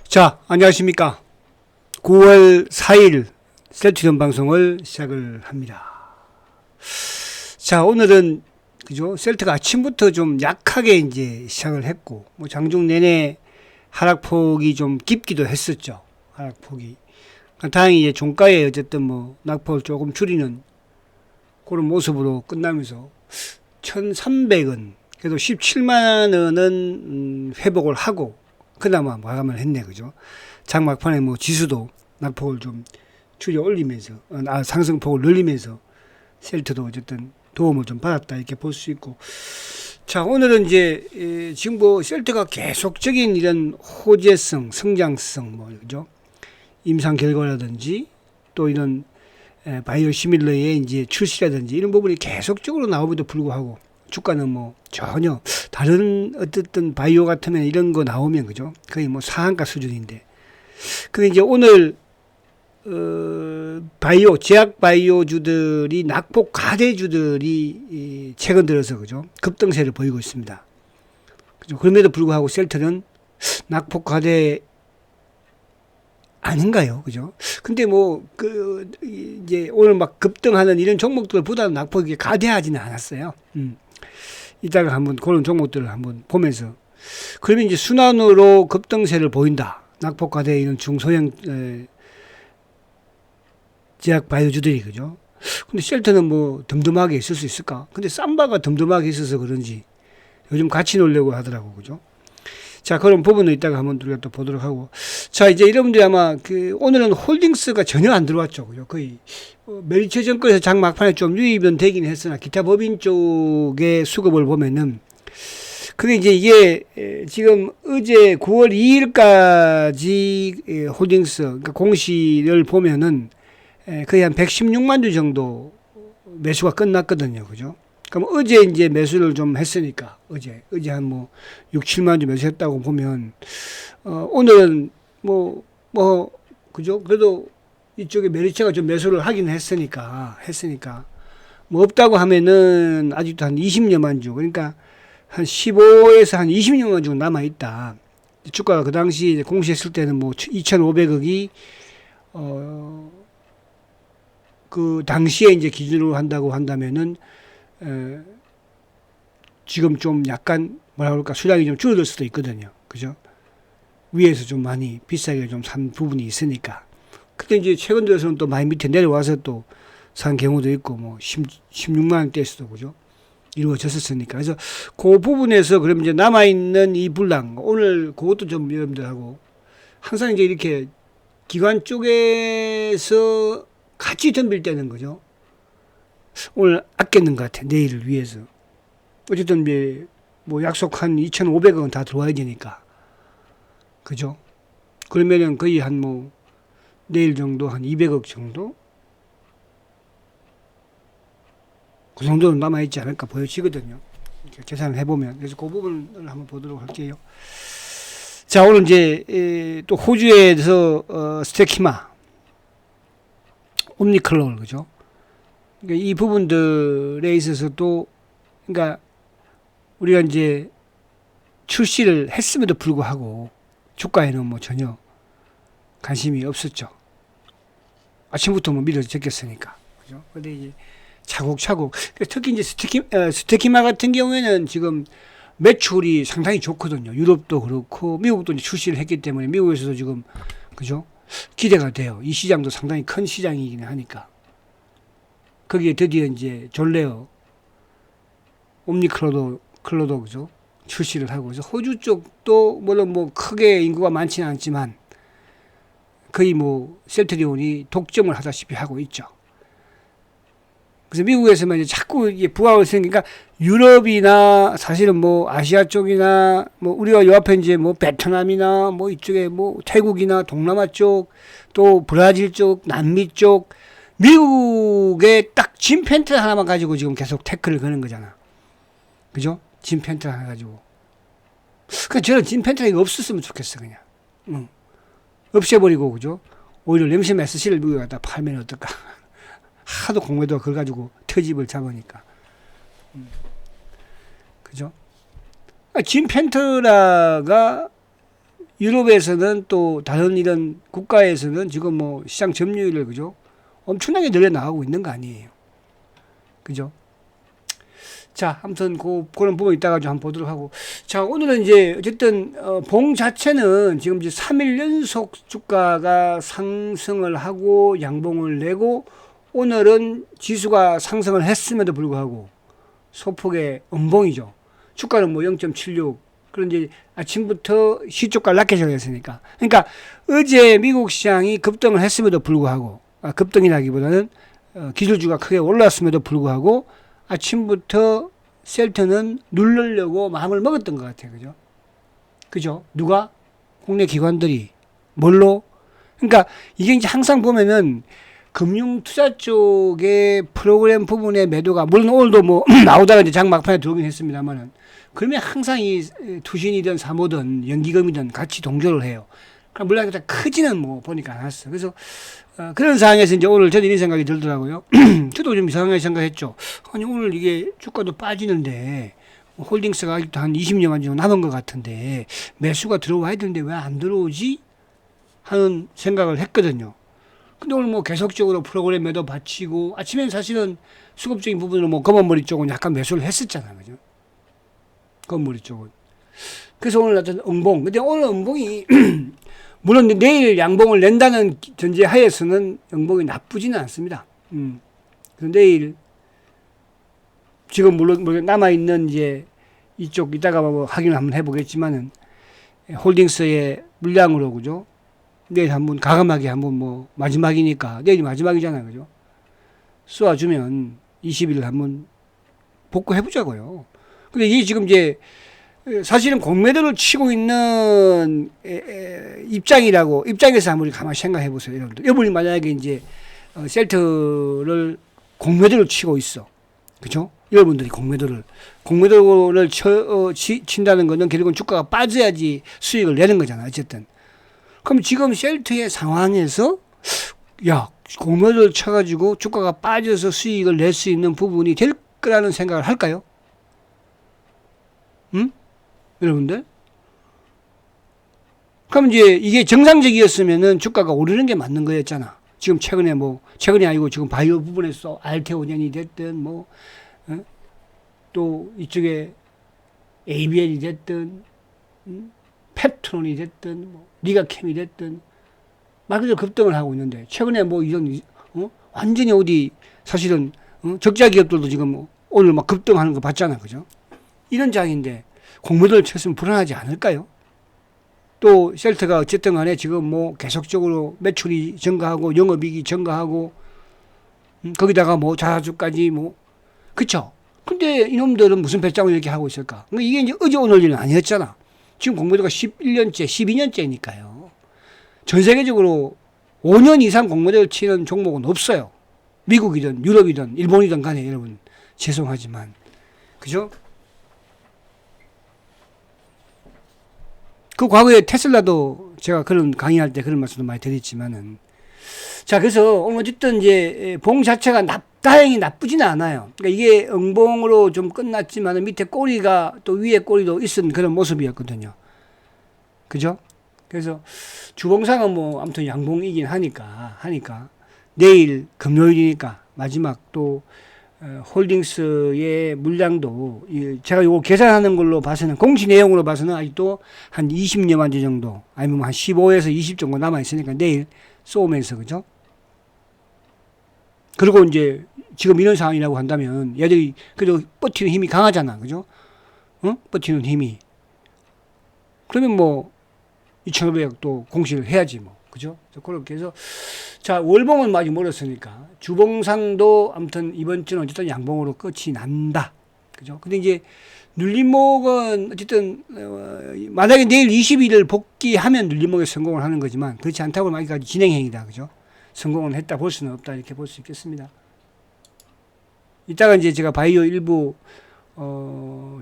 자, 안녕하십니까. 9월 4일 셀트리온 방송을 시작을 합니다. 자, 오늘은 그죠? 셀트가 아침부터 좀 약하게 이제 시작을 했고, 뭐 장중 내내 하락폭이 좀 깊기도 했었죠. 하락폭이. 다행히 이제 종가에 어쨌든 뭐 낙폭을 조금 줄이는 그런 모습으로 끝나면서 1,300원, 그래도 17만 원은 회복을 하고 그나마 마감을 했네, 그죠? 장막판에 뭐 지수도 낙폭을 좀 줄여 올리면서, 상승폭을 늘리면서 셀트도 어쨌든 도움을 좀 받았다 이렇게 볼 수 있고. 자, 오늘은 이제 지금 뭐 셀트가 계속적인 이런 호재성, 성장성, 뭐 그죠? 임상 결과라든지 또 이런 바이오 시밀러의 이제 출시라든지 이런 부분이 계속적으로 나오기도 불구하고 주가는 뭐 전혀 다른 어쨌든 바이오 같으면 이런 거 나오면 그죠? 거의 뭐 상한가 수준인데. 근데 이제 오늘 바이오 제약 바이오주들이 낙폭 가대주들이 최근 들어서 그죠? 급등세를 보이고 있습니다. 그죠? 그럼에도 불구하고 셀트는 낙폭 가대 아닌가요? 그죠? 근데 뭐, 이제 오늘 막 급등하는 이런 종목들보다는 낙폭이 가대하지는 않았어요. 이따가 한번 그런 종목들을 한번 보면서. 그러면 이제 순환으로 급등세를 보인다. 낙폭 가대 이런 중소형, 제약 바이오주들이, 그죠? 근데 셀트는 뭐 덤덤하게 있을 수 있을까? 근데 삼바가 덤덤하게 있어서 그런지 요즘 같이 놀려고 하더라고, 그죠? 자, 그런 부분은 이따가 한번 우리가 또 보도록 하고. 자, 이제 여러분들이 아마 오늘은 홀딩스가 전혀 안 들어왔죠. 그죠? 거의, 메리츠 정권에서 장 막판에 좀 유입은 되긴 했으나 기타 법인 쪽의 수급을 보면은, 근데 이제 이게 지금 어제 9월 2일까지 홀딩스, 그러니까 공시를 보면은 거의 한 116만 주 정도 매수가 끝났거든요. 그죠? 그럼 어제 이제 매수를 좀 했으니까, 어제 한 뭐 6, 7만 주 매수했다고 보면, 오늘은 그죠? 그래도 이쪽에 메리츠가 좀 매수를 하긴 했으니까, 뭐 없다고 하면은 아직도 한 20여만 주, 그러니까 한 15에서 한 20여만 주 남아있다. 주가가 그 당시 공시했을 때는 뭐 2,500억이, 그 당시에 이제 기준으로 한다고 한다면은, 지금 좀 약간 뭐라 그럴까 수량이 좀 줄어들 수도 있거든요. 그죠? 위에서 좀 많이 비싸게 좀 산 부분이 있으니까. 근데 이제 최근 들어서는 또 많이 밑에 내려와서 또 산 경우도 있고 뭐 16만 원대에서도 그죠? 이루어졌었으니까. 그래서 그 부분에서 그럼 이제 남아있는 이 불랑 오늘 그것도 좀 여러분들하고 항상 이제 이렇게 기관 쪽에서 같이 덤빌 때는 거죠. 오늘 아꼈는 것 같아. 내일을 위해서. 어쨌든 뭐 약속한 2,500억은 다 들어와야 되니까. 그죠? 그러면은 거의 한 뭐 내일 정도 한 200억 정도? 그 정도는 남아있지 않을까 보여지거든요. 이렇게 계산을 해보면. 그래서 그 부분을 한번 보도록 할게요. 자, 오늘 이제 또 호주에서 스테키마, 옴니클로울, 그죠? 그러니까 이 부분들에 있어서도 그러니까 우리가 이제 출시를 했음에도 불구하고 주가에는 뭐 전혀 관심이 없었죠. 아침부터 뭐 밀어서 제꼈으니까. 그죠? 근데 이제 차곡차곡. 특히 이제 스테키마 같은 경우에는 지금 매출이 상당히 좋거든요. 유럽도 그렇고, 미국도 이제 출시를 했기 때문에 미국에서도 지금, 그죠? 기대가 돼요. 이 시장도 상당히 큰 시장이긴 하니까. 거기에 드디어 이제 졸레어, 옴니클로도, 그죠? 출시를 하고. 그래서 호주 쪽도 물론 뭐 크게 인구가 많지는 않지만 거의 뭐 셀트리온이 독점을 하다시피 하고 있죠. 그래서 미국에서만 이제 자꾸 이게 부하가 생기니까 유럽이나 사실은 뭐 아시아 쪽이나 뭐 우리가 요 앞에 이제 뭐 베트남이나 뭐 이쪽에 뭐 태국이나 동남아 쪽 또 브라질 쪽, 남미 쪽 미국에 딱 짐 팬트 하나만 가지고 지금 계속 태클을 거는 거잖아. 그죠? 짐 팬트 하나 가지고. 그러니까 저는 짐 팬트가 없었으면 좋겠어, 그냥. 응. 없애버리고, 그죠? 오히려 램시 메스시를 미국에 갖다 팔면 어떨까? 하도 공매도 그걸 가지고 터집을 잡으니까. 그죠? 짐 펜트라가 유럽에서는 또 다른 이런 국가에서는 지금 뭐 시장 점유율을 그죠? 엄청나게 늘려나가고 있는 거 아니에요. 그죠? 자, 아무튼 그런 부분 이따가 좀 한번 보도록 하고. 자, 오늘은 이제 어쨌든 봉 자체는 지금 이제 3일 연속 주가가 상승을 하고 양봉을 내고 오늘은 지수가 상승을 했음에도 불구하고 소폭의 음봉이죠. 주가는 뭐 0.76. 그런 이제 아침부터 시초가 낮게 시작했으니까. 그러니까 어제 미국 시장이 급등을 했음에도 불구하고 급등이라기보다는 기술주가 크게 올랐음에도 불구하고 아침부터 셀트는 누르려고 마음을 먹었던 것 같아요. 그죠? 그죠? 누가? 국내 기관들이. 뭘로? 그러니까 이게 이제 항상 보면은 금융 투자 쪽의 프로그램 부분의 매도가, 물론 오늘도 뭐 나오다가 이제 장 막판에 들어오긴 했습니다만은, 그러면 항상 이 투신이든 사모든 연기금이든 같이 동조를 해요. 물론 크지는 뭐 보니까 않았어. 그래서 그런 상황에서 이제 오늘 저는 이런 생각이 들더라고요. 저도 좀 이상하게 생각했죠. 아니 오늘 이게 주가도 빠지는데 홀딩스가 아직도 한 20년만 정도 남은 것 같은데 매수가 들어와야 되는데 왜 안 들어오지? 하는 생각을 했거든요. 근데 오늘 뭐 계속적으로 프로그램 매도 받치고 아침엔 사실은 수급적인 부분으로 뭐 검은머리 쪽은 약간 매수를 했었잖아요. 그죠? 검은머리 쪽은. 그래서 오늘 어떤 음봉. 근데 오늘 음봉이 물론 내일 양봉을 낸다는 전제 하에서는 음봉이 나쁘지는 않습니다. 그래서 내일 지금 물론 남아있는 이제 이쪽 이따가 뭐 확인을 한번 해보겠지만은 홀딩스의 물량으로 그죠? 내일 한번 가감하게 한번 뭐 마지막이니까 내일이 마지막이잖아요. 그죠? 쏘아주면 20일 한번 복구해보자고요. 근데 이게 지금 이제 사실은 공매도를 치고 있는 입장에서 한번 가만히 생각해 보세요. 여러분들. 여러분이 만약에 이제 셀트를 공매도를 치고 있어. 그죠? 여러분들이 공매도를 친다는 거는 결국은 주가가 빠져야지 수익을 내는 거잖아. 어쨌든. 그럼 지금 셀트의 상황에서 야, 공매도를 쳐가지고 주가가 빠져서 수익을 낼 수 있는 부분이 될 거라는 생각을 할까요? 응? 여러분들? 그럼 이제 이게 정상적이었으면은 주가가 오르는 게 맞는 거였잖아. 지금 최근이 아니고 지금 바이오 부분에서 알테오젠이 됐든 뭐, 또 이쪽에 ABL이 됐든, 펩트론이 됐든, 뭐, 리가캠이 됐든, 말 그대로 급등을 하고 있는데, 최근에 뭐 이런, 완전히 어디, 사실은, 적자 기업들도 지금 뭐 오늘 막 급등하는 거 봤잖아. 그죠? 이런 장인데, 공매도를 쳤으면 불안하지 않을까요? 또 셀트가 어쨌든 간에 지금 뭐 계속적으로 매출이 증가하고 영업이익이 증가하고 거기다가 뭐 자사주까지 뭐 그쵸? 근데 이놈들은 무슨 배짱을 이렇게 하고 있을까? 그러니까 이게 이제 어제 오늘 일은 아니었잖아. 지금 공매도가 11년째 12년째니까요. 전 세계적으로 5년 이상 공매도를 치는 종목은 없어요. 미국이든 유럽이든 일본이든 간에 여러분 죄송하지만 그죠? 그 과거에 테슬라도 제가 그런 강의할 때 그런 말씀도 많이 드렸지만은 자 그래서 오늘 어쨌든 이제 봉 자체가 다행히 나쁘지는 않아요. 그러니까 이게 응봉으로 좀 끝났지만은 밑에 꼬리가 또 위에 꼬리도 있은 그런 모습이었거든요. 그죠? 그래서 주봉상은 뭐 아무튼 양봉이긴 하니까 내일 금요일이니까 마지막 또 홀딩스의 물량도 제가 이거 계산하는 걸로 봐서는 공시 내용으로 봐서는 아직도 한 20여만 주 정도 아니면 한 15에서 20 정도 남아 있으니까 내일 쏘면서 그죠? 그리고 이제 지금 이런 상황이라고 한다면 얘들이 그래도 버티는 힘이 강하잖아. 그죠? 버티는 힘이. 그러면 뭐 2,500 또 공시를 해야지 뭐. 그죠? 그렇게 해서 자 월봉은 아직 멀었으니까 주봉상도 아무튼 이번 주는 어쨌든 양봉으로 끝이 난다. 그죠? 근데 이제 눌림목은 어쨌든 만약에 내일 20일을 복귀하면 눌림목에 성공을 하는 거지만 그렇지 않다고 아직까지 진행행위다. 그죠? 성공은 했다 볼 수는 없다 이렇게 볼 수 있겠습니다. 이따가 이제 제가 바이오 일부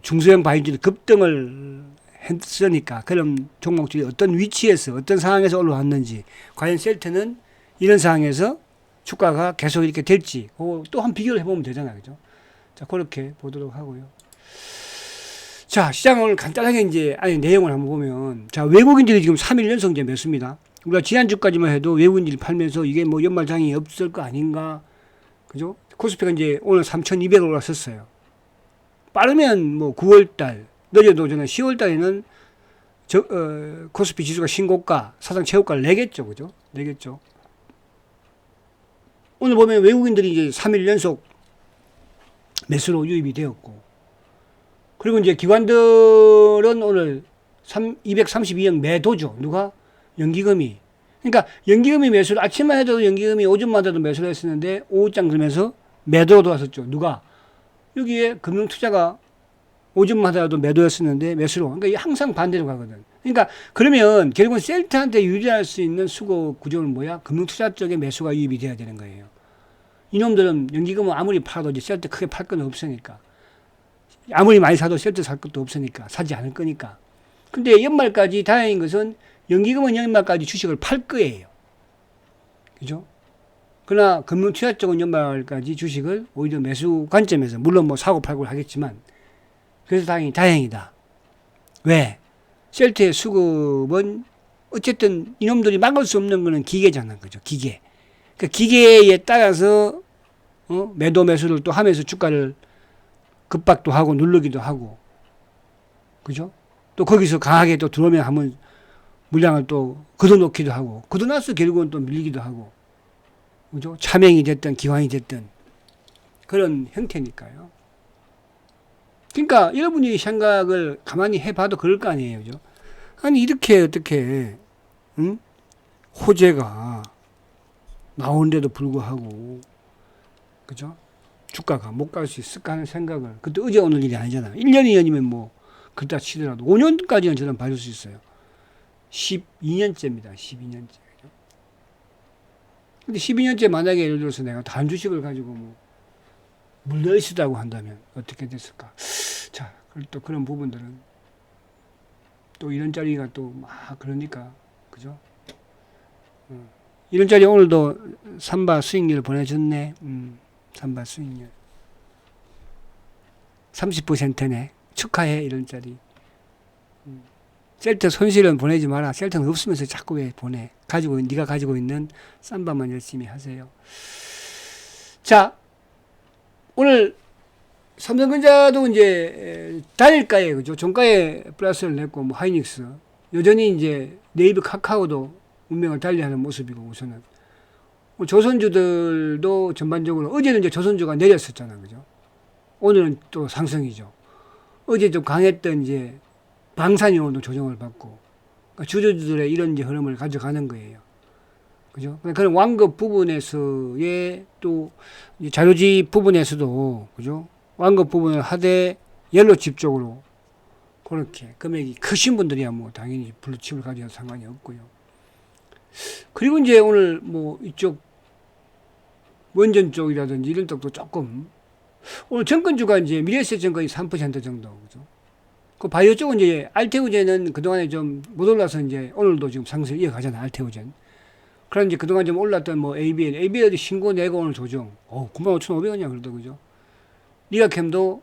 중소형 바이오들 급등을 했으니까 그런 종목들이 어떤 위치에서 어떤 상황에서 올라왔는지 과연 셀트는 이런 상황에서 주가가 계속 이렇게 될지 또 한 비교를 해보면 되잖아요. 그죠? 자 그렇게 보도록 하고요. 자, 시장을 간단하게 이제 안에 내용을 한번 보면, 자, 외국인들이 지금 3일 연속 이제 매수입니다. 우리가 지난주까지만 해도 외국인들이 팔면서 이게 뭐 연말장이 없을 거 아닌가, 그죠? 코스피가 이제 오늘 3,200을 올라섰어요. 빠르면 뭐 9월달, 늦어도 저는 10월달에는 코스피 지수가 신고가, 사상 최고가를 내겠죠, 그죠? 내겠죠. 오늘 보면 외국인들이 이제 3일 연속 매수로 유입이 되었고, 그리고 이제 기관들은 오늘 232억 매도죠. 누가? 연기금이. 그러니까 연기금이 매수를 아침만 해도 연기금이 오전만 해도 매수를 했었는데 오후장 그러면서 매도로 돌아섰죠. 누가? 여기에 금융투자가 오전만 하더라도 매도였었는데 매수로. 그러니까 이게 항상 반대로 가거든. 그러니까 그러면 결국은 셀트한테 유리할 수 있는 수거 구조는 뭐야? 금융투자 쪽에 매수가 유입이 돼야 되는 거예요. 이놈들은 연기금은 아무리 팔아도 이제 셀트 크게 팔 건 없으니까. 아무리 많이 사도 셀트 살 것도 없으니까. 사지 않을 거니까. 근데 연말까지 다행인 것은 연기금은 연말까지 주식을 팔 거예요. 그죠? 그러나 금융투자 쪽은 연말까지 주식을 오히려 매수 관점에서 물론 뭐 사고 팔고 하겠지만 그래서 다행이다. 왜? 셀트의 수급은 어쨌든 이놈들이 막을 수 없는 거는 기계잖아. 그죠? 기계. 그 기계에 따라서 매도 매수를 또 하면서 주가를 급박도 하고 누르기도 하고, 그죠? 또 거기서 강하게 또 들어오면 한번 물량을 또 걷어놓기도 하고, 걷어놔서 결국은 또 밀리기도 하고, 그죠? 차명이 됐든 기관이 됐든 그런 형태니까요. 그러니까 여러분이 생각을 가만히 해봐도 그럴 거 아니에요, 그죠? 아니 이렇게 어떻게 호재가 나오는데도 불구하고, 그죠? 주가가 못 갈 수 있을까 하는 생각을, 그때 어제 오늘 일이 아니잖아요. 1년, 2년이면 뭐, 그렇다 치더라도 5년까지는 저는 봐줄 수 있어요. 12년째입니다. 12년째. 근데 12년째 만약에 예를 들어서 내가 다른 주식을 가지고 뭐, 물려있다고 한다면 어떻게 됐을까? 자, 또 그런 부분들은 또 이런 자리가 또 막 그러니까, 그죠? 이런 자리 오늘도 삼바 수익률 보내줬네. 삼바 수익률 30%네. 축하해. 이런 자리. 셀트 손실은 보내지 마라. 셀트는 없으면서 자꾸 왜 보내. 네가 가지고 있는 삼바만 열심히 하세요. 자, 오늘 삼성전자도 이제 단일가에, 그죠? 종가에 플러스를 냈고, 뭐 하이닉스 여전히 이제 네이버 카카오도 운명을 달리하는 모습이고, 우선은 조선주들도 전반적으로, 어제는 이제 조선주가 내렸었잖아, 그죠? 오늘은 또 상승이죠. 어제 좀 강했던 이제 방산용으로 조정을 받고, 그러니까 주주들의 이런 이제 흐름을 가져가는 거예요, 그죠? 그런 완급 부분에서의 또 자료집 부분에서도, 그죠? 완급 부분을 하되 옐로칩 쪽으로 그렇게 금액이 크신 분들이야 뭐 당연히 블루칩을 가져도 상관이 없고요. 그리고 이제 오늘 뭐 이쪽 원전 쪽이라든지 이런 쪽도 조금, 오늘 정권주가 이제 미래에셋증권이 3% 정도, 그죠? 그 바이오 쪽은 이제 알테오젠은 그동안에 좀 못 올라서 이제 오늘도 지금 상승 이어가잖아, 알테오젠. 그럼 이제 그동안 좀 올랐던 뭐 ABL도 신고 내고 오늘 조정. 95,500원이야, 그래도, 그죠? 리가캠도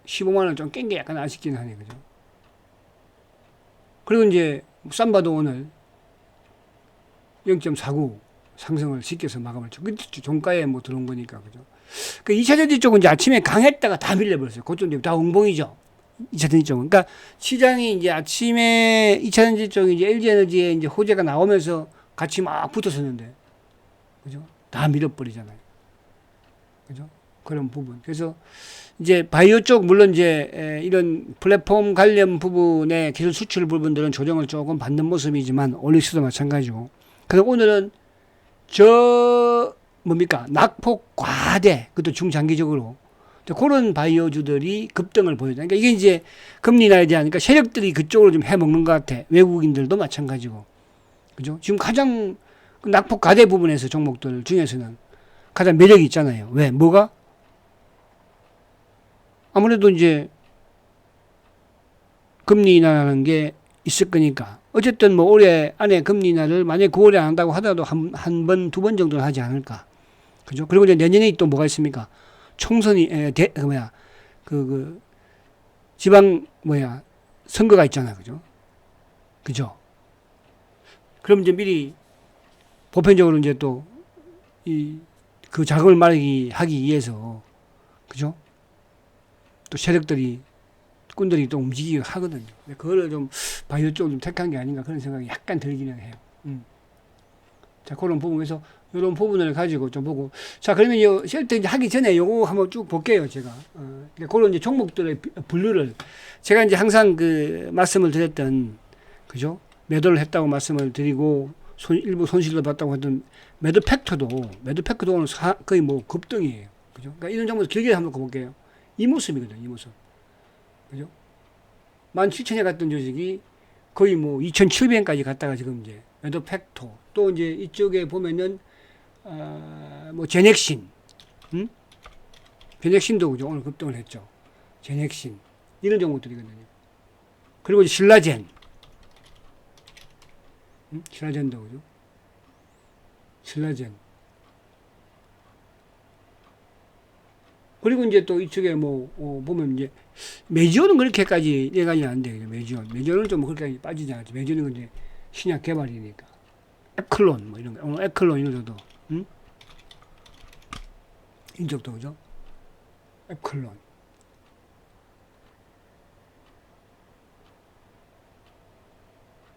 15만원 좀 깬 게 약간 아쉽긴 하네, 그죠? 그리고 이제 삼바도 오늘 0.49 상승을 시켜서 마감을 쳐. 종가에 뭐 들어온 거니까, 그죠? 그 2차전지 쪽은 이제 아침에 강했다가 다 밀려버렸어요. 그쪽 다 웅봉이죠. 2차전지 쪽은. 그러니까 시장이 이제 아침에 2차전지 쪽이 이제 LG에너지에 이제 호재가 나오면서 같이 막 붙었었는데, 그죠? 다 밀어버리잖아요. 그죠? 그런 부분. 그래서 이제 바이오 쪽, 물론 이제 이런 플랫폼 관련 부분의 기술 수출 부분들은 조정을 조금 받는 모습이지만, 올릭스도 마찬가지고. 그래서 오늘은 낙폭 과대, 그것도 중장기적으로 그런 바이오주들이 급등을 보여줘. 그러니까 이게 이제 금리 인하에 대한, 그러니까 세력들이 그쪽으로 좀 해먹는 것 같아. 외국인들도 마찬가지고. 그죠? 지금 가장 낙폭 과대 부분에서 종목들 중에서는 가장 매력이 있잖아요. 왜? 뭐가? 아무래도 이제 금리 인하라는 게 있을 거니까. 어쨌든 뭐 올해 안에 금리 인하를 만약에 9월에 안 한다고 하더라도 한 번, 두 번 정도는 하지 않을까. 그죠? 그리고 이제 내년에 또 뭐가 있습니까? 총선이, 지방 선거가 있잖아, 그죠? 그죠? 그럼 이제 미리 보편적으로 이제 또 그 자금을 마련하기 위해서, 그죠? 또 세력들이 꾼들이 또 움직이고 하거든요. 그거를 좀 바이오 쪽을 좀 택한 게 아닌가 그런 생각이 약간 들기는 해요. 자, 그런 부분에서 이런 부분을 가지고 좀 보고. 자, 그러면 요 쉘터 이제 하기 전에 요거 한번 쭉 볼게요, 제가. 그런 이제 종목들의 분류를 제가 이제 항상 그 말씀을 드렸던, 그죠? 매도를 했다고 말씀을 드리고, 일부 손실을 봤다고 했던 매도 팩터도 오늘 거의 뭐 급등이에요. 그죠? 그러니까 이런 정도 길게 한번 볼게요. 이 모습이거든요, 이 모습. 그죠? 17,000에 갔던 조직이 거의 뭐 2,700원까지 갔다가 지금 이제 매도 팩토. 또 이제 이쪽에 보면은, 뭐 제넥신. 제넥신도 그죠? 오늘 급등을 했죠. 제넥신. 이런 종목들이거든요. 그리고 이제 신라젠. 신라젠도 그죠? 신라젠. 그리고 이제 또 이쪽에 뭐, 보면 이제, 메지오는 그렇게까지 예관이 안 돼요. 메지온. 메지온은 좀 그렇게까지 빠지지 않죠. 메지온은 이제 신약 개발이니까. 에클론, 뭐 이런 거. 오늘 에클론 이런 것도, 인적도 그죠? 에클론.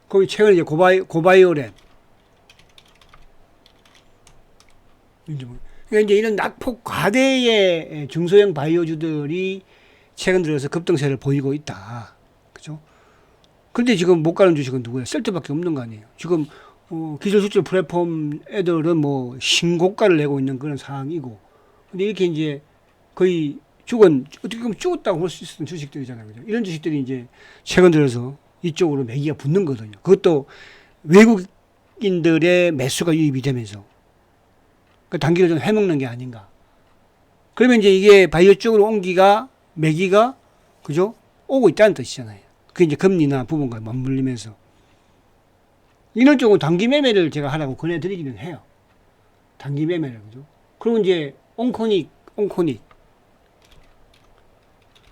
거기 최근에 이제 고바이오랩. 그러니까 이제 이런 낙폭 과대의 중소형 바이오주들이 최근 들어서 급등세를 보이고 있다. 그죠? 근데 지금 못 가는 주식은 누구야? 셀트밖에 없는 거 아니에요. 지금, 기술 수출 플랫폼 애들은 뭐 신고가를 내고 있는 그런 상황이고. 근데 이렇게 이제 거의 어떻게 보면 죽었다고 볼 수 있었던 주식들이잖아요. 그죠? 이런 주식들이 이제 최근 들어서 이쪽으로 매기가 붙는 거거든요. 그것도 외국인들의 매수가 유입이 되면서. 그 단기를 좀 해먹는 게 아닌가. 그러면 이제 이게 바이오 쪽으로 매기가, 그죠? 오고 있다는 뜻이잖아요. 그게 이제 금리나 부분과 맞물리면서. 이런 쪽은 단기 매매를 제가 하라고 권해드리기는 해요. 단기 매매를, 그죠? 그리고 이제, 온코닉.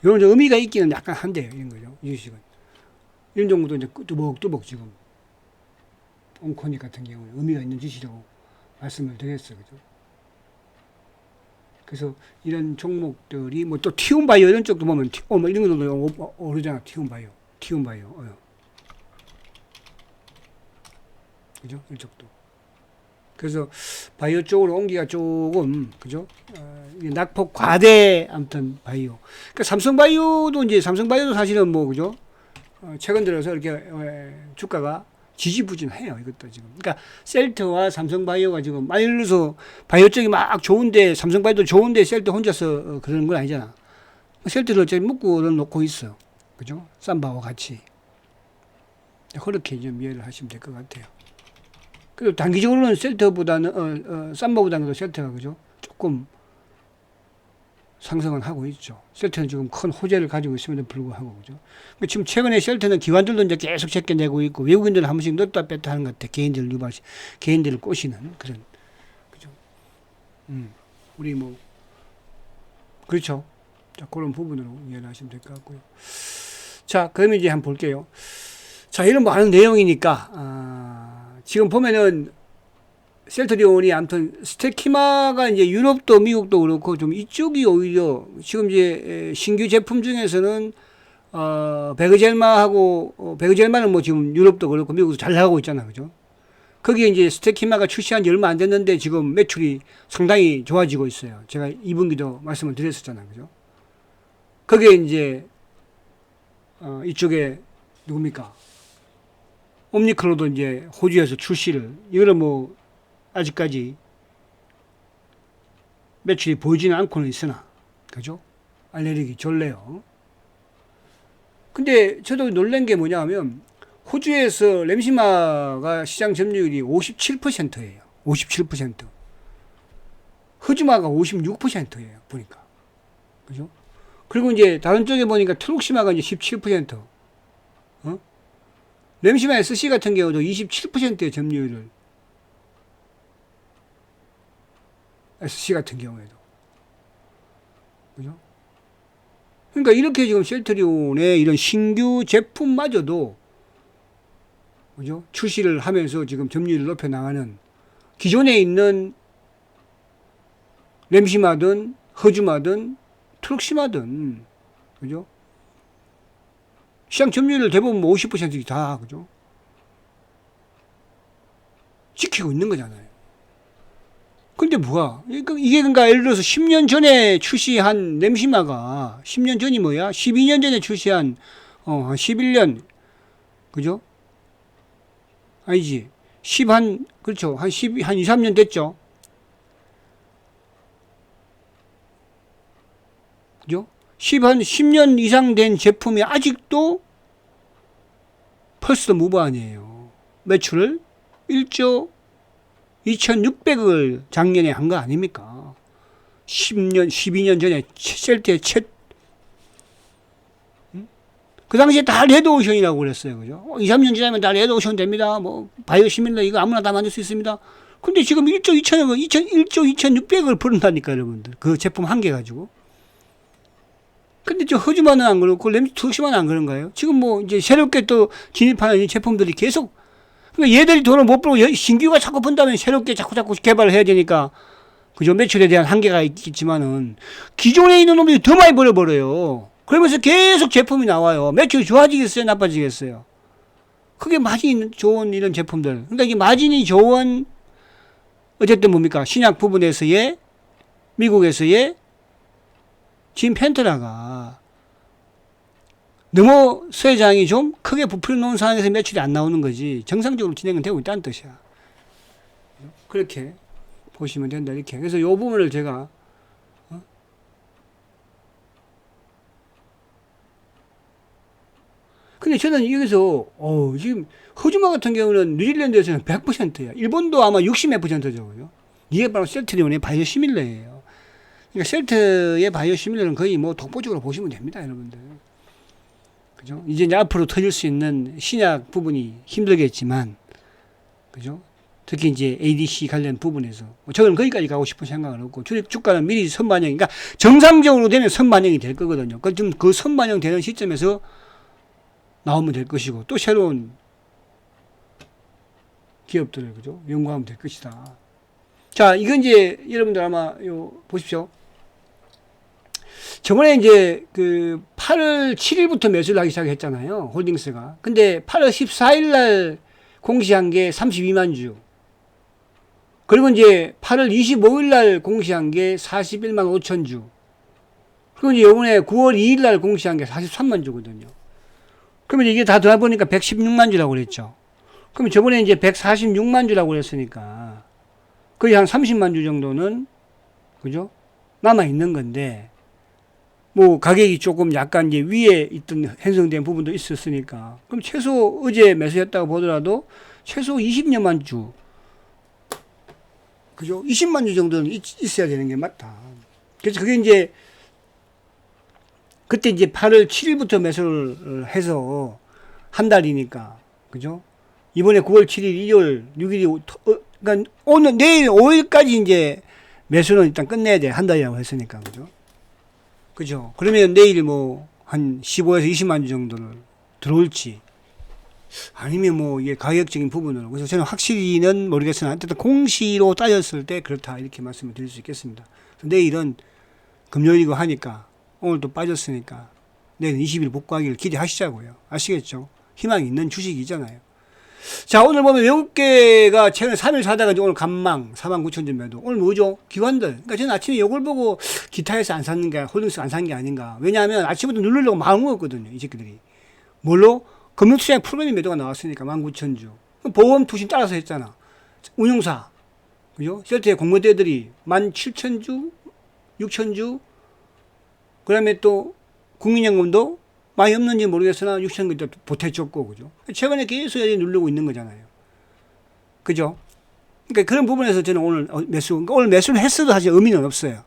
이런 의미가 있기는 약간 한데요, 이런 거죠. 이 주식은. 이런 정도도 이제 뚜벅뚜벅 지금, 온코닉 같은 경우에 의미가 있는 주식이라고 말씀을 드렸어요, 그죠? 그래서 이런 종목들이 뭐 또 티움바이오 이런 쪽도 보면 뭐 이런 것도 오르잖아. 티움바이오. 그죠? 이쪽도. 그래서 바이오 쪽으로 옮기가 조금, 그죠? 낙폭 과대 아무튼 바이오. 그러니까 삼성바이오도 사실은 뭐, 그죠? 최근 들어서 이렇게 주가가 지지부진해요. 이것도 지금. 그러니까 셀트와 삼성바이오가 지금 많이 눌러서 바이오 쪽이 막 좋은데 삼성바이오도 좋은데 셀트 혼자서 그러는 건 아니잖아. 셀트를 어차피 묶고 놓고 있어. 그죠? 삼바와 같이. 그렇게 좀 이해를 하시면 될 것 같아요. 그리고 단기적으로는 셀트보다는 삼바보다는 셀트가 그죠? 조금 상승은 하고 있죠. 셀트는 지금 큰 호재를 가지고 있음에도 불구하고, 그죠? 지금 최근에 셀트는 기관들도 이제 계속 제껴내고 있고, 외국인들은 한 번씩 넣었다 뺐다 하는 것 같아. 개인들을 꼬시는 그런, 그죠? 우리 뭐, 그렇죠. 자, 그런 부분으로 이해를 하시면 될 것 같고요. 자, 그러면 이제 한번 볼게요. 자, 이런 많은 내용이니까, 지금 보면은, 셀트리온이 아무튼 스테키마가 이제 유럽도 미국도 그렇고 좀 이쪽이 오히려 지금 이제 신규 제품 중에서는 베그젤마는 뭐 지금 유럽도 그렇고 미국도 잘 나가고 있잖아. 그죠? 거기에 이제 스테키마가 출시한 지 얼마 안 됐는데 지금 매출이 상당히 좋아지고 있어요. 제가 2분기도 말씀을 드렸었잖아요. 그죠? 거기에 이제 이쪽에 누굽니까? 옴니크로도 이제 호주에서 출시를 이거는 뭐 아직까지 매출이 보이지는 않고는 있으나, 그죠? 알레르기 졸래요. 근데 저도 놀란 게 뭐냐 하면, 호주에서 램시마가 시장 점유율이 57%예요. 57%. 흐즈마가 56%예요. 보니까. 그죠? 그리고 이제 다른 쪽에 보니까 트룩시마가 이제 17%. 램시마 SC 같은 경우도 27%의 점유율을 SC 같은 경우에도. 그죠? 그러니까 이렇게 지금 셀트리온의 이런 신규 제품마저도 그죠? 출시를 하면서 지금 점유율을 높여 나가는 기존에 있는 램시마든 허즈마든 트럭시마든 그죠? 시장 점유율을 대부분 50% 다 그죠? 지키고 있는 거잖아요. 근데 뭐가 이게 그러니까 예를 들어서 10년 전에 출시한 램시마가 10년 전이 뭐야? 12년 전에 출시한 한 11년 그죠? 아니지. 그렇죠. 한 2, 3년 됐죠. 그죠? 10년 이상 된 제품이 아직도 퍼스트 무브 아니에요. 매출을 1조 2,600억을 작년에 한 거 아닙니까? 12년 전에 셀트의 그 당시에 다 레드오션이라고 그랬어요. 그죠? 2, 3년 지나면 다 레드오션 됩니다. 뭐, 바이오시밀러 이거 아무나 다 만들 수 있습니다. 근데 지금 1조 2,600억을 벌은다니까, 여러분들. 그 제품 한 개 가지고. 근데 저 허즈만은 안 그렇고, 램투시만은 안 그런가요? 지금 뭐, 이제 새롭게 또 진입하는 이 제품들이 계속, 그러니까 얘들이 돈을 못 벌고 신규가 자꾸 번다면 새롭게 자꾸 개발을 해야 되니까, 그죠? 매출에 대한 한계가 있겠지만은, 기존에 있는 놈들이 더 많이 벌어버려요. 그러면서 계속 제품이 나와요. 매출이 좋아지겠어요? 나빠지겠어요? 그게 마진이 좋은 이런 제품들. 그러니까 이게 마진이 좋은, 어쨌든 뭡니까? 신약 부분에서의, 미국에서의 진 펜트라가 너무 수혜장이 좀 크게 부풀어 놓은 상황에서 매출이 안 나오는 거지. 정상적으로 진행은 되고 있다는 뜻이야. 그렇게 보시면 된다. 이렇게. 그래서 이 부분을 제가 근데 저는 여기서 지금 허즈마 같은 경우는 뉴질랜드에서는 100%야. 일본도 아마 60몇 %죠. 그죠? 이게 바로 셀트리온의 바이오시밀러예요. 그러니까 셀트의 바이오시밀러는 거의 뭐 독보적으로 보시면 됩니다, 여러분들. 그죠? 이제 앞으로 터질 수 있는 신약 부분이 힘들겠지만, 그죠? 특히 이제 ADC 관련 부분에서 저는 거기까지 가고 싶은 생각은 없고 주가는 미리 선반영, 그러니까 정상적으로 되면 선반영이 될 거거든요. 그 선반영 되는 시점에서 나오면 될 것이고 또 새로운 기업들을 그죠 연구하면 될 것이다. 자, 이건 이제 여러분들 아마 보십시오. 저번에 이제 그 8월 7일부터 매수를 하기 시작했잖아요. 홀딩스가. 근데 8월 14일 날 공시한 게 32만 주. 그리고 이제 8월 25일 날 공시한 게 41만 5천 주. 그리고 이제 요번에 9월 2일 날 공시한 게 43만 주거든요. 그러면 이게 다 더해 보니까 116만 주라고 그랬죠. 그럼 저번에 이제 146만 주라고 그랬으니까 거의 한 30만 주 정도는 그죠? 남아 있는 건데 뭐 가격이 조금 약간 이제 위에 있던 형성된 부분도 있었으니까 그럼 최소 어제 매수했다고 보더라도 최소 20여만 주 그죠? 20만 주 정도는 있어야 되는 게 맞다. 그래서 그게 이제 그때 이제 8월 7일부터 매수를 해서 한 달이니까, 그죠? 이번에 9월 7일, 2월, 6일이, 그러니까 오늘, 내일 5일까지 이제 매수는 일단 끝내야 돼. 한 달이라고 했으니까, 그죠? 그죠? 그러면 내일 뭐, 한 15에서 20만 주 정도를 들어올지, 아니면 뭐, 이게 가격적인 부분으로. 그래서 저는 확실히는 모르겠으나, 어쨌든 공시로 따졌을 때 그렇다. 이렇게 말씀을 드릴 수 있겠습니다. 내일은 금요일이고 하니까, 오늘 또 빠졌으니까 내일 20일 복구하기를 기대하시자고요. 아시겠죠? 희망이 있는 주식이잖아요. 자, 오늘 보면 외국계가 최근에 3일 사다가 오늘 간망 49,000점 매도. 오늘 뭐죠? 기관들. 그러니까 저는 아침에 이걸 보고 기타에서 안 샀는 게, 홀딩스 안 산 게 아닌가. 왜냐하면 아침부터 누르려고 마음 먹었거든요. 이 새끼들이. 뭘로? 금융투자의 프로그램 매도가 나왔으니까 19,000주. 보험 투신 따라서 했잖아. 운용사. 그죠? 셀트의 공모대들이 17,000주, 6,000주, 그 다음에 또 국민연금도 많이 없는지 모르겠으나 6천 개 보태줬고, 그죠? 최근에 계속 누르고 있는 거잖아요. 그죠? 그러니까 그런 부분에서 저는 오늘 그러니까 오늘 매수를 했어도 사실 의미는 없어요.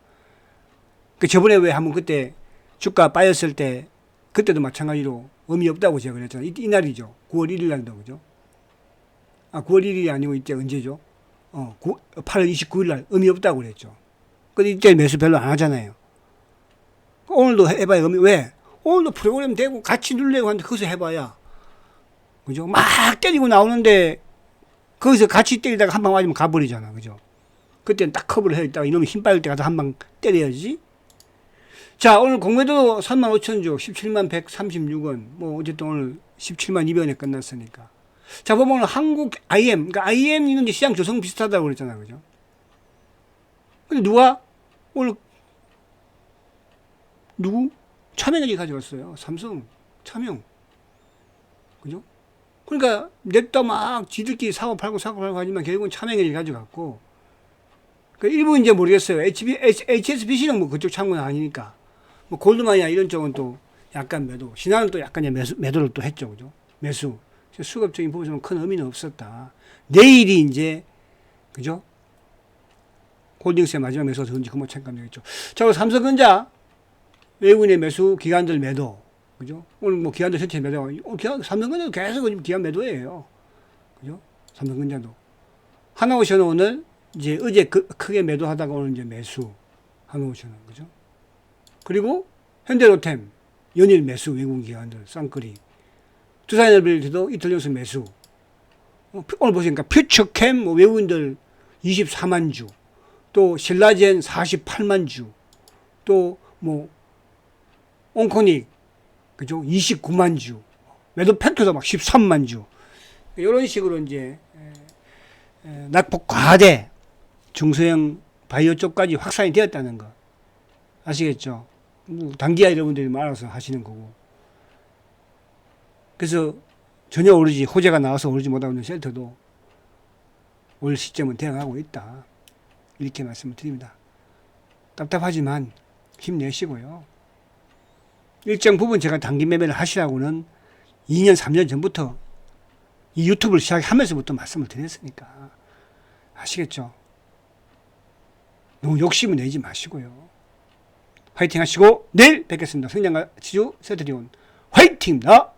그 저번에 왜 한번 그때 주가 빠졌을 때 그때도 마찬가지로 의미 없다고 제가 그랬잖아요. 이날이죠. 9월 1일 날도, 그죠? 9월 1일이 아니고 이때 언제죠? 8월 29일 날 의미 없다고 그랬죠. 근데 이때 매수 별로 안 하잖아요. 오늘도 해봐야 왜? 오늘도 프로그램 되고 같이 누르려고 하는데 거기서 해봐야. 그죠? 막 때리고 나오는데 거기서 같이 때리다가 한 방 맞으면 가버리잖아. 그죠? 그때는 딱 커버를 해야 있다가 이놈이 힘 빠질 때 가서 한 방 때려야지. 자, 오늘 공매도 35,000주, 17만 136원. 뭐, 어쨌든 오늘 17만 200원에 끝났으니까. 자, 보면 오늘 한국 IM, 그러니까 IM 이건 이제 시장 조성 비슷하다고 그랬잖아. 그죠? 근데 오늘, 누구? 차명이 가져갔어요. 삼성, 차명. 그죠? 그러니까, 냅다 막 지들끼리 사고 팔고 하지만 결국은 차명이 가져갔고, 그 일부 이제 모르겠어요. HSBC는 뭐 그쪽 창구는 아니니까. 뭐 골드만이나 이런 쪽은 또 약간 매도, 신한은 또 약간 매도를 또 했죠. 그죠? 매수. 수급적인 부분에서는 큰 의미는 없었다. 내일이 이제, 그죠? 홀딩스의 마지막 매수가 들어온지 그뭐 체크하면 죠 자, 삼성전자, 외국인의 매수, 기관들 매도. 그죠? 오늘 뭐 기관들 전체 매도. 삼성전자도 계속 기관 매도예요. 그죠? 삼성전자도. 하나오션은 오늘 이제 어제 크게 매도하다가 오늘 이제 매수. 하나오션은. 그죠? 그리고 현대로템, 연일 매수, 외국인 기관들, 쌍끌이. 두산에너빌리티도 이틀 연속 매수. 오늘 보시니까 퓨처캠 뭐 외국인들 24만 주, 또 신라젠 48만 주, 또 뭐 온코닉 그죠 29만 주, 매도 펜트도 막 13만 주. 이런 식으로 이제 낙폭 과대 중소형 바이오 쪽까지 확산이 되었다는 거 아시겠죠? 단기야 여러분들이 알아서 하시는 거고. 그래서 전혀 오르지, 호재가 나와서 오르지 못하고 있는 셀터도 올 시점은 대응하고 있다. 이렇게 말씀을 드립니다. 답답하지만 힘내시고요. 일정 부분 제가 단기 매매를 하시라고는 2년, 3년 전부터 이 유튜브를 시작하면서부터 말씀을 드렸으니까. 아시겠죠? 너무 욕심을 내지 마시고요. 화이팅 하시고 내일 뵙겠습니다. 성장과 지주 세트리온 화이팅입니다.